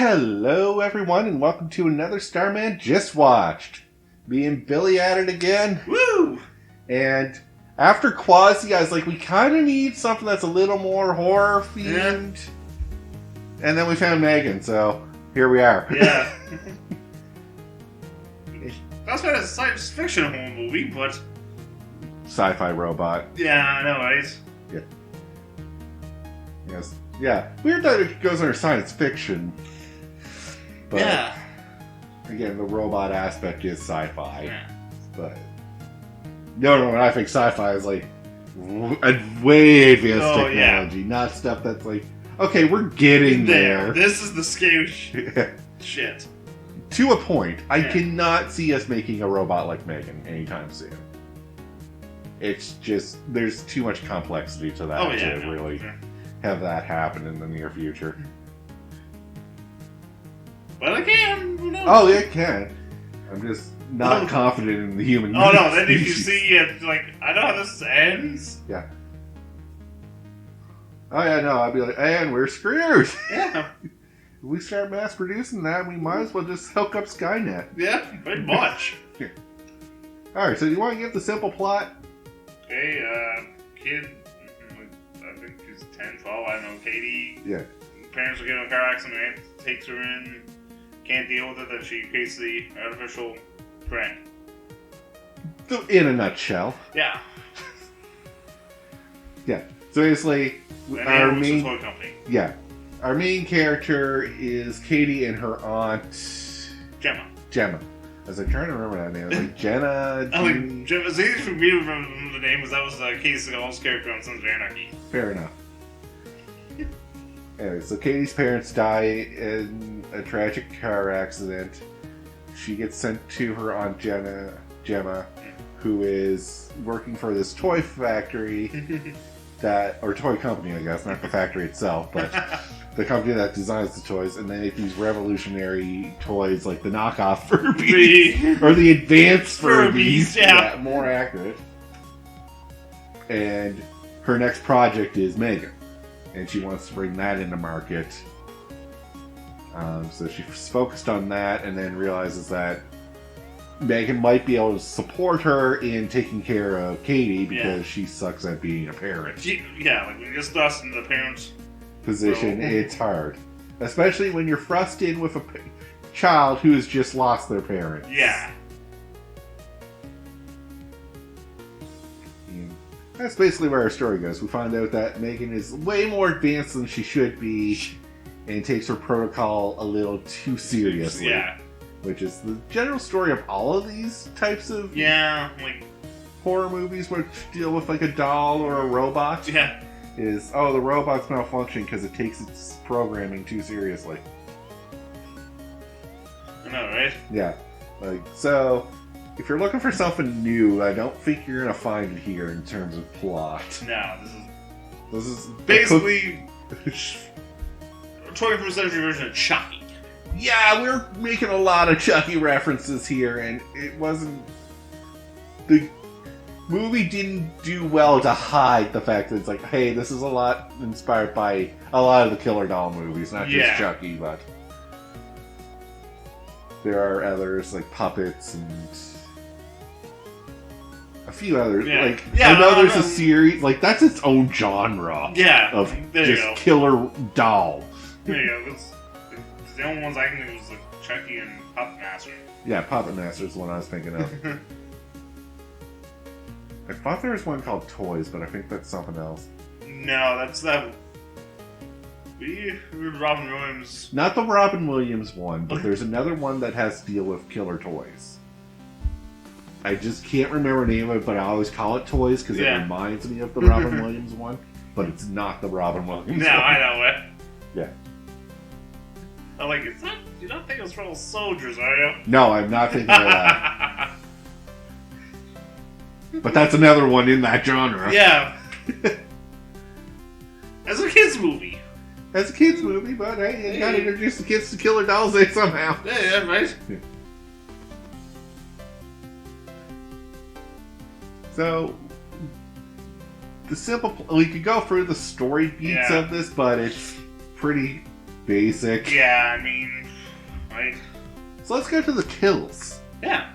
Hello, everyone, and welcome to another Starman Just Watched. Me and Billy at it again. Woo! And after Quasi, I was like, we kind of need something that's a little more horror themed. Yeah. And then we found M3gan, so here we are. Yeah. That's kind of a science fiction horror movie, but sci-fi robot. Yeah, I know, right? Yeah. Yes. Yeah. Weird that it goes under science fiction. But yeah. Again, the robot aspect is sci-fi. Yeah. But no, I think sci-fi is like a way advanced technology, not stuff that's like, okay, we're getting there. This is the scary shit. To a point, I cannot see us making a robot like M3gan anytime soon. It's just, there's too much complexity to that to really have that happen in the near future. But it can, who knows? Oh, it can. I'm just not confident in the human Oh no, then if you see it, like, I know how this ends. Yeah. Oh yeah, no, I'd be like, and we're screwed. Yeah. If we start mass producing that, we might as well just hook up Skynet. Yeah, pretty much. Alright, so do you want to give the simple plot? Okay, kid, I think she's 10, 12, I don't know, Katie. Yeah. Parents are getting in a car accident, takes her in, can't deal with it, then she creates the artificial brain. So, in a nutshell. Yeah. Yeah. So basically, our main toy company. Yeah. Our main character is Katie and her aunt Gemma. I was like trying to remember that name. I was like Jenna. I like Gemma. It's easy for me to remember the name because that was Katie Seagal's character on Sons of Anarchy. Fair enough. Anyway, so Katie's parents die in a tragic car accident. She gets sent to her aunt Gemma, who is working for this toy factory or toy company, I guess, not the factory itself, but the company that designs the toys, and they make these revolutionary toys like the knockoff Furbies or the advanced Furbies. Yeah, more accurate. And her next project is M3gan. And she wants to bring that into market. So she's focused on that and then realizes that M3gan might be able to support her in taking care of Katie because she sucks at being a parent. Like when you're thrust in the parent's position, it's hard. Especially when you're thrust in with a child who has just lost their parents. Yeah. That's basically where our story goes. We find out that M3gan is way more advanced than she should be and takes her protocol a little too seriously. Yeah. Which is the general story of all of these types of like horror movies which deal with like a doll or a robot. Yeah. Is, oh, the robot's malfunctioning because it takes its programming too seriously. I know, right? Yeah. Like, so if you're looking for something new, I don't think you're going to find it here in terms of plot. No, this is basically a 21st century version of Chucky. Yeah, we're making a lot of Chucky references here, and it wasn't... The movie didn't do well to hide the fact that it's like, hey, this is a lot inspired by a lot of the Killer Doll movies, not just Chucky, but there are others like puppets and a few others. I know there's a series like that's its own genre. Yeah, of just killer doll. There you go. The only ones I can think of was like Chucky and Puppet Master. Yeah, Puppet Master is the one I was thinking of. I thought there was one called Toys, but I think that's something else. No, that's that. Robin Williams. Not the Robin Williams one, but there's another one that has to deal with killer toys. I just can't remember the name of it, but I always call it Toys because it reminds me of the Robin Williams one, but it's not the Robin Williams one. I know it. Yeah. I'm like, it's not. You're not thinking it's Rebel Soldiers, are you? No, I'm not thinking of that. But that's another one in that genre. Yeah. As a kids movie. As a kids movie, but hey, you gotta introduce the kids to Killer Dolls somehow. Yeah, right. Yeah. So, the simple... We could go through the story beats of this, but it's pretty basic. Yeah, I mean, So let's go to the kills. yeah.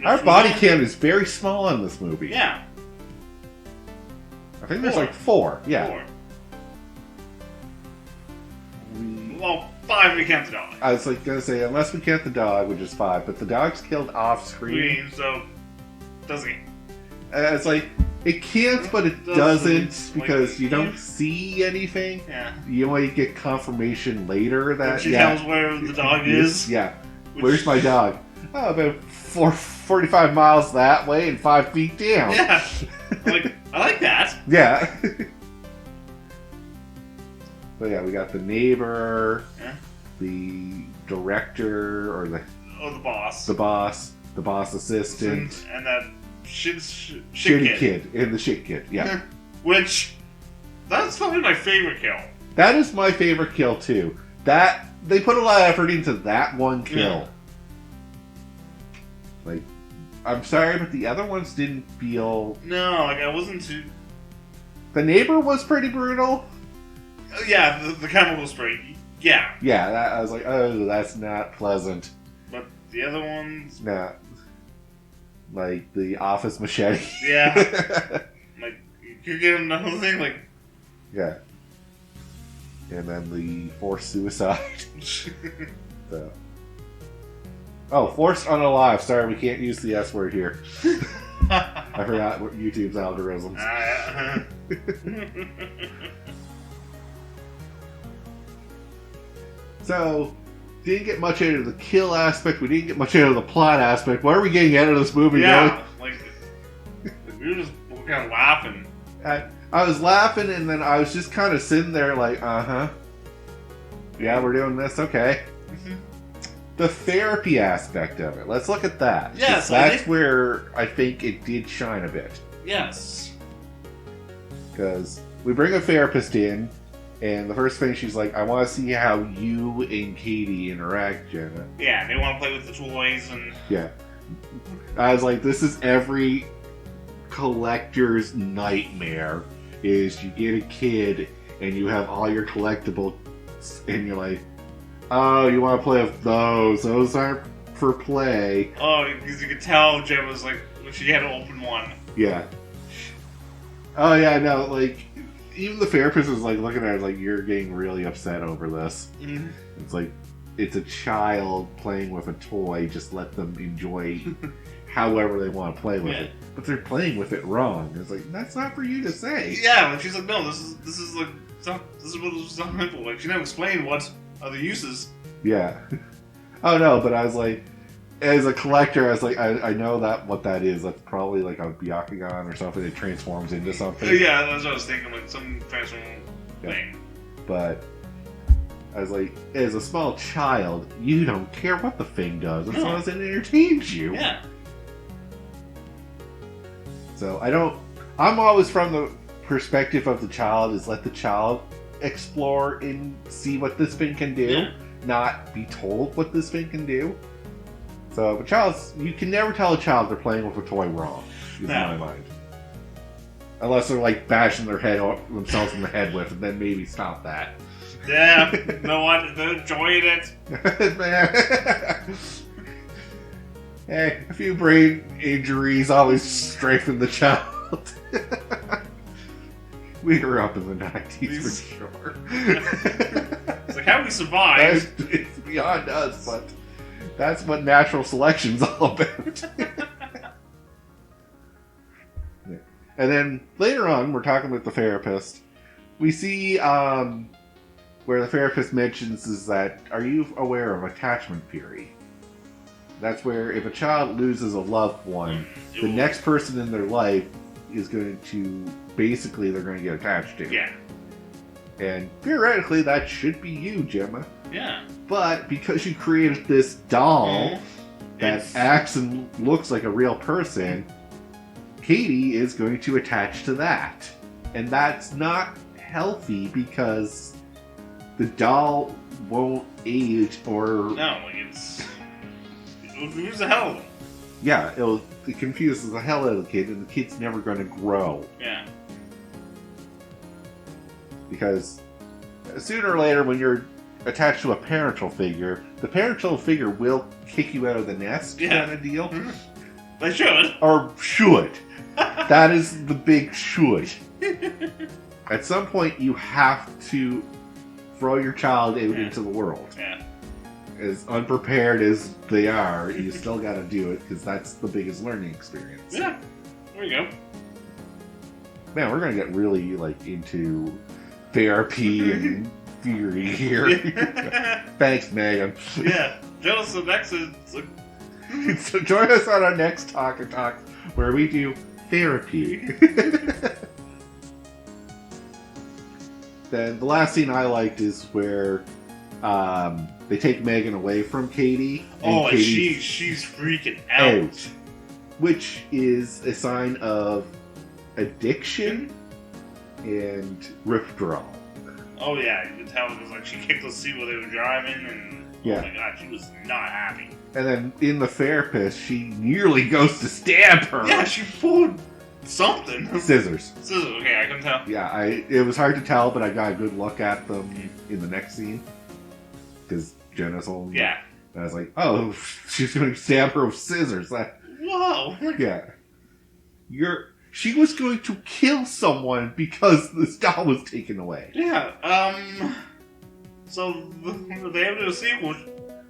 Our body count is very small in this movie. Yeah. I think there's like 4. Yeah. 4. Well, 5 if you count the dog. I was like gonna say, unless we count the dog, which is 5, but the dog's killed off screen. So, doesn't he? It's like, it can't, but it doesn't, because you don't see anything. Yeah. You only get confirmation later that she tells where the dog is. Yeah. Where's my dog? Oh, about 45 miles that way and 5 feet down. Yeah. I like that. Yeah. But yeah, we got the neighbor, the director, or the boss. The boss assistant. And that shitty kid. And the shit kid, yeah. Which, that's probably my favorite kill. That is my favorite kill, too. They put a lot of effort into that one kill. Yeah. Like, I'm sorry, but the other ones didn't feel... No, I wasn't too... The neighbor was pretty brutal. Yeah, the chemical spray. Yeah. Yeah, I was like, oh, that's not pleasant. But the other ones... Nah. Like, the office machete. Yeah. You get another thing, Yeah. And then the forced suicide. So. Oh, forced unalive. Sorry, we can't use the S word here. I forgot what YouTube's algorithms. So, didn't get much out of the kill aspect. We didn't get much out of the plot aspect. What are we getting out of this movie? Yeah, we were just kind of laughing. I was laughing, and then I was just kind of sitting there like, yeah, we're doing this, okay. Mm-hmm. The therapy aspect of it. Let's look at that. Yes, that's where I think it did shine a bit. Yes. Because we bring a therapist in, and the first thing she's like, I want to see how you and Katie interact, Jenna. Yeah, they want to play with the toys and... Yeah. I was like, this is every collector's nightmare, is you get a kid, and you have all your collectibles, and you're like, oh, you want to play with those. Those aren't for play. Oh, because you could tell Jen was like, when she had to open one. Yeah. Oh, yeah, no, even the therapist was looking at her you're getting really upset over this. Mm-hmm. It's it's a child playing with a toy, just let them enjoy however they want to play with it. But they're playing with it wrong. It's that's not for you to say. Yeah, she's like, no, this is what it's simple. She never explained what other uses. Yeah. Oh no, but I was as a collector, I was I know what that is. That's probably a Byakugan or something that transforms into something. Yeah, that's what I was thinking, some transform thing. But I was as a small child, you don't care what the thing does as long as it entertains you. Yeah. So I'm always from the perspective of the child, is let the child explore and see what this thing can do, not be told what this thing can do. So you can never tell a child they're playing with a toy wrong, in my mind. Unless they're bashing themselves in the head with it, then maybe stop that. Yeah, no one, they're enjoying it. Hey, a few brain injuries always strengthen the child. We grew up in the 90s for sure. It's how we survived. It's beyond us, but that's what natural selection's all about. And then later on, we're talking with the therapist. We see where the therapist mentions is that, are you aware of attachment theory? That's where if a child loses a loved one, the next person in their life is going to, basically, they're going to get attached to. Yeah. And theoretically, that should be you, Gemma. Yeah. But because you created this doll that acts and looks like a real person, Katie is going to attach to that. And that's not healthy because the doll won't age or... No, it'll confuse the hell of them. Yeah, it confuses the hell out of the kid, and the kid's never going to grow. Yeah. Because sooner or later, when you're attached to a parental figure, the parental figure will kick you out of the nest, kind of deal. They should. Or should. That is the big should. At some point, you have to throw your child out into the world. Yeah. As unprepared as they are, you still got to do it because that's the biggest learning experience. Yeah. There you go. Man, we're gonna get really into therapy and theory here. Thanks, Megan. Yeah. Join us next. So join us on our next Talk and Talk, where we do therapy. Then the last scene I liked is where they take Megan away from Katie. And she's freaking out. Which is a sign of addiction and withdrawal. Oh yeah, you can tell because like she kicked the seat while they were driving, and oh my god, she was not happy. And then in the therapist, she nearly goes to stab her. Yeah, she pulled something. Scissors. Okay, I couldn't tell. Yeah, it was hard to tell, but I got a good look at them in the next scene because Jenna's home. Yeah. And I was like, oh, she's going to stab her with scissors. Whoa. Yeah. She was going to kill someone because this doll was taken away. Yeah, so they have to sequel.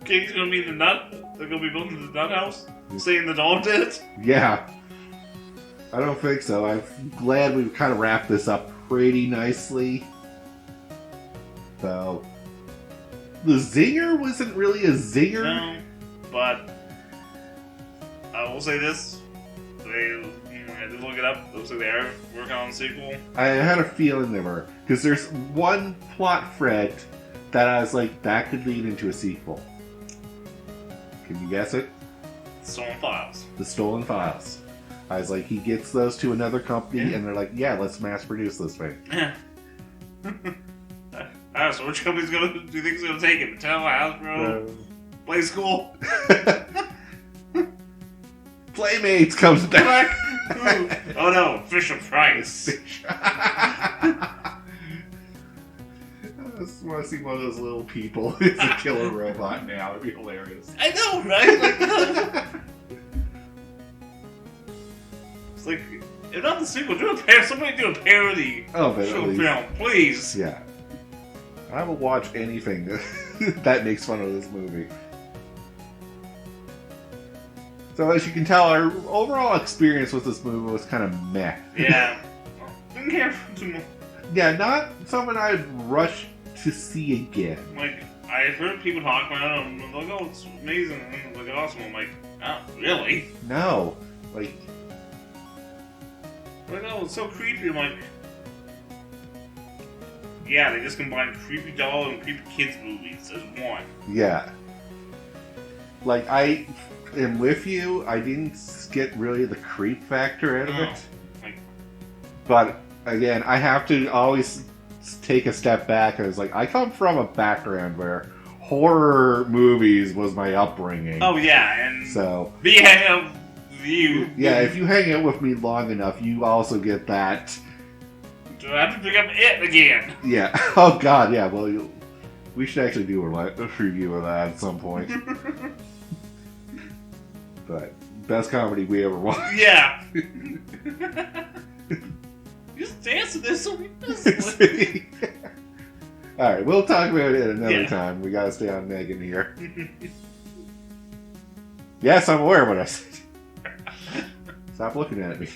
Katie's gonna be the nut. They're gonna be building the nut house, saying the doll did it. Yeah. I don't think so. I'm glad we've kind of wrapped this up pretty nicely. So, the zinger wasn't really a zinger. No, but I will say this. I did look it up. It looks like they are working on a sequel. I had a feeling they were. Because there's one plot thread that I was like, that could lead into a sequel. Can you guess it? Stolen Files. The Stolen Files. I was like, he gets those to another company, and they're like, yeah, let's mass produce this thing. Yeah. So which company's do you think is gonna take it? Mattel, Hasbro, Play School? Playmates comes back. Oh no, Fisher Price. I just want to see one of those little people. It's a killer robot now. It'd be hilarious. I know, right? Like, it's like, if not the sequel, somebody do a parody film, please. Yeah. I will watch anything that makes fun of this movie. So as you can tell, our overall experience with this movie was kind of meh. Yeah. Didn't care too much. Yeah, not something I'd rush to see again. Like, I heard people talk about it, and I'm like, oh, it's amazing, and it's like awesome. I'm like, oh, really? No. Like, oh, it's so creepy. I'm like, yeah, they just combined creepy doll and creepy kids movies as one. Yeah. Like, I am with you. I didn't get really the creep factor out of it. But, again, I have to always take a step back. I was like, I come from a background where horror movies was my upbringing. Oh, yeah, and so yeah, if you hang out with me long enough, you also get that. Do I have to pick up it again? Yeah. Oh, God, yeah. Well, we should actually do a review of that at some point. But best comedy we ever watched. Yeah. You just dancing this so we Alright, we'll talk about it another time. We gotta stay on Megan here. Yes, I'm aware of what I said. Stop looking at me.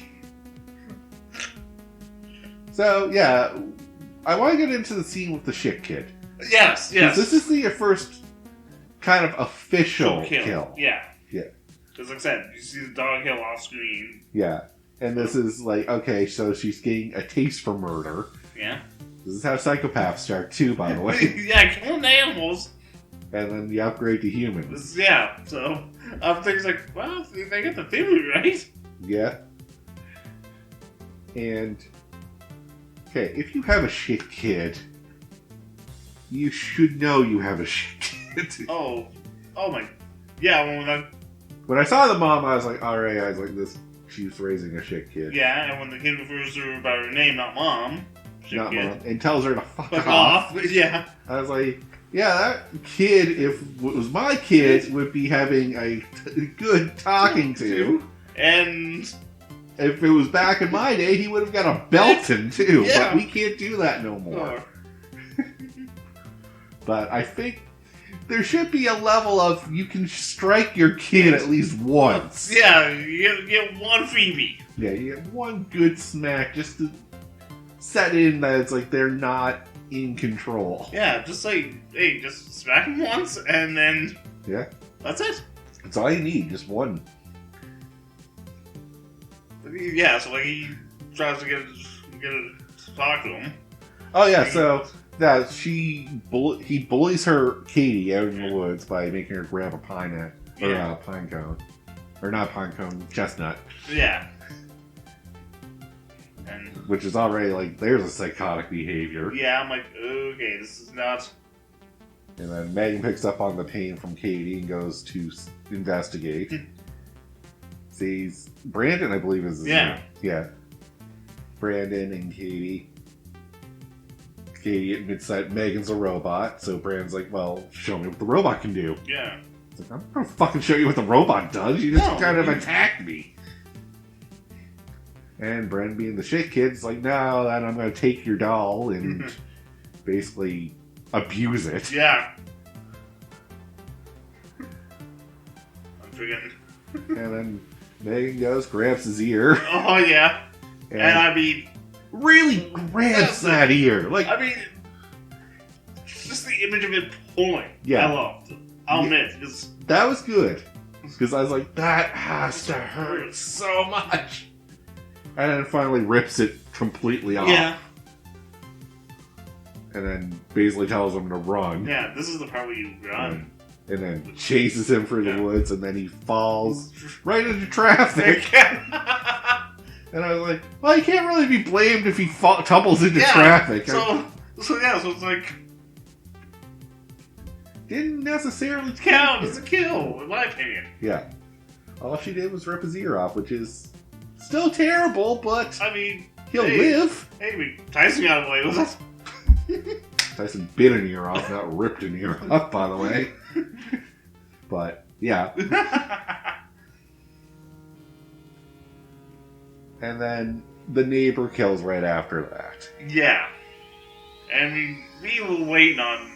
So, yeah, I want to get into the scene with the shit kid. Yes. This is the first kind of official kill. Yeah. Yeah. Because like I said, you see the dog kill off screen. Yeah. And this is like, okay, so she's getting a taste for murder. Yeah. This is how psychopaths start too, by the way. Yeah, killing animals. And then the upgrade to humans. Yeah, so I'm thinking like, well, they got the theory right. Yeah. And okay, if you have a shit kid, you should know you have a shit kid. Oh my, yeah. When I saw the mom, I was like, all right, I was like, she's raising a shit kid. Yeah, and when the kid refers to her by her name, not mom, not kid. mom, and tells her to fuck Fuck off. off. Yeah. I was like, yeah, that kid, if it was my kid, would be having a good talking to. And if it was back in my day, he would have got a belting too. Yeah. But we can't do that no more. But I think there should be a level of you can strike your kid at least once. Yeah, you get one Phoebe. Yeah, you get one good smack just to set in that it's like they're not in control. Yeah, just like, hey, just smack him once, and then Yeah. that's it. That's all you need, just one. Yeah, so like he tries to get it to talk to him. Oh yeah, so that he bullies her Katie out in the woods by making her grab a pine cone, or not pine cone, chestnut. Yeah. And which is already like there's a psychotic behavior. yeah, I'm like, okay, this is not. And then Megan picks up on the pain from Katie and goes to investigate. Sees Brandon, I believe is his name. Yeah. Brandon and Katie. Katie admits that Megan's a robot, so Brandon's like, well, show me what the robot can do. Yeah. It's like, I'm not gonna fucking show you what the robot does, you just No, kind of attacked me. And Brandon being the shit kid's like, no, then I'm gonna take your doll and basically abuse it. Yeah. I'm freaking. And then Megan goes, grabs his ear. Oh yeah. And I mean, really grabs that ear. Like, I mean, just the image of it pulling. Yeah. I loved. I'll admit, because that was good. Because I was like, that has to hurt so much. And then finally rips it completely off. yeah, And then basically tells him to run. yeah. This is the part where you run. And then chases him through the woods, and then he falls right into traffic. And I was like, well, he can't really be blamed if he tumbles into traffic. So it's like Didn't necessarily count. It's a kill, in my opinion. Yeah. All she did was rip his ear off, which is still terrible, but I mean, he'll live. Hey, Tyson got away with it. Tyson bit an ear off, not ripped an ear off, by the way. But, yeah. And then the neighbor kills right after that. Yeah. And we were waiting on...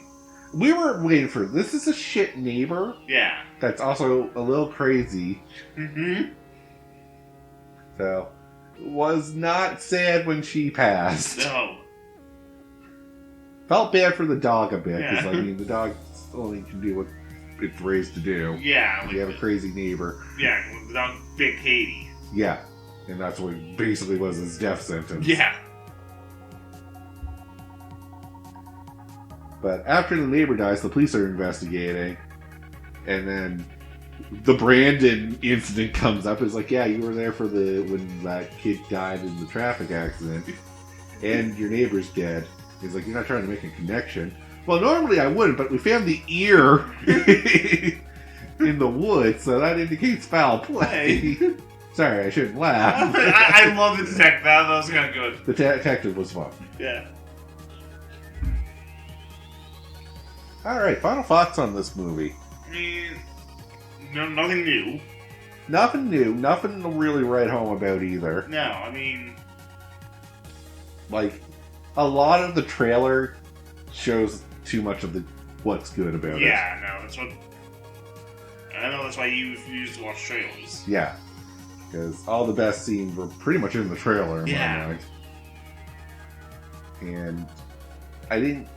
We were waiting for... This is a shit neighbor. Yeah. That's also a little crazy. Mm-hmm. So, was not sad when she passed. No. Felt bad for the dog a bit, because, Yeah. I mean, the dog only can do what it's raised to do. Yeah. You have a crazy neighbor. Yeah, the dog bit Katie. Yeah. And that's what basically was his death sentence. Yeah. But after the neighbor dies, the police are investigating. And then the Brandon incident comes up. It's like, yeah, you were there for when that kid died in the traffic accident. And your neighbor's dead. He's like, you're not trying to make a connection. Well, normally I wouldn't, but we found the ear in the woods, so that indicates foul play. Sorry, I shouldn't laugh. I love the detective. That was kind of good. The detective was fun. Yeah. Alright, final thoughts on this movie. I mean, nothing new. Nothing new, nothing to really write home about either. No, I mean... Like, a lot of the trailer shows too much of what's good about it. Yeah, no, that's what... I know that's why you used to watch trailers. Yeah. Because all the best scenes were pretty much in the trailer, in my mind. And I didn't...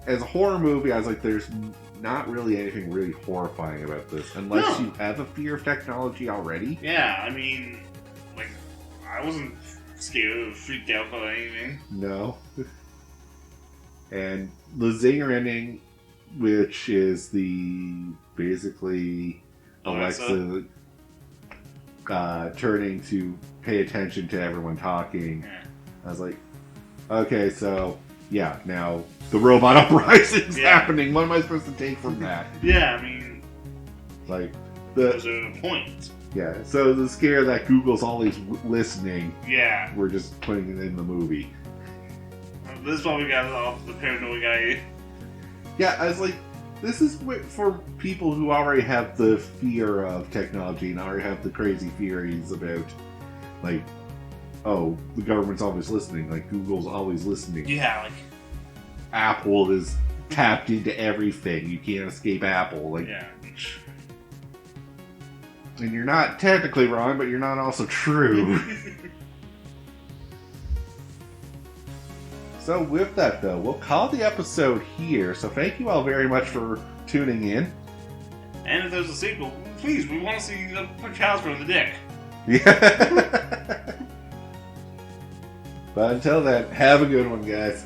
As a horror movie, I was like, there's not really anything really horrifying about this. Unless you have a fear of technology already. Yeah, I mean... Like, I wasn't scared or freaked out by anything. No. And the zinger ending, which is basically Alexa turning to pay attention to everyone talking. Yeah. I was like, okay, so yeah, now the robot uprising's happening. What am I supposed to take from that? Yeah, I mean, like there's a point. Yeah, so the scare that Google's always listening. Yeah, we're just putting it in the movie. This is why we got off the paranoid guy. Yeah, I was like, this is for people who already have the fear of technology and already have the crazy theories about, like, oh, the government's always listening, like Google's always listening. Yeah, like Apple is tapped into everything. You can't escape Apple. Like, yeah. And you're not technically wrong, but you're not also true. So with that, though, we'll call the episode here. So thank you all very much for tuning in. And if there's a sequel, please, we want to see punch Hasbro in the dick. Yeah. But until then, have a good one, guys.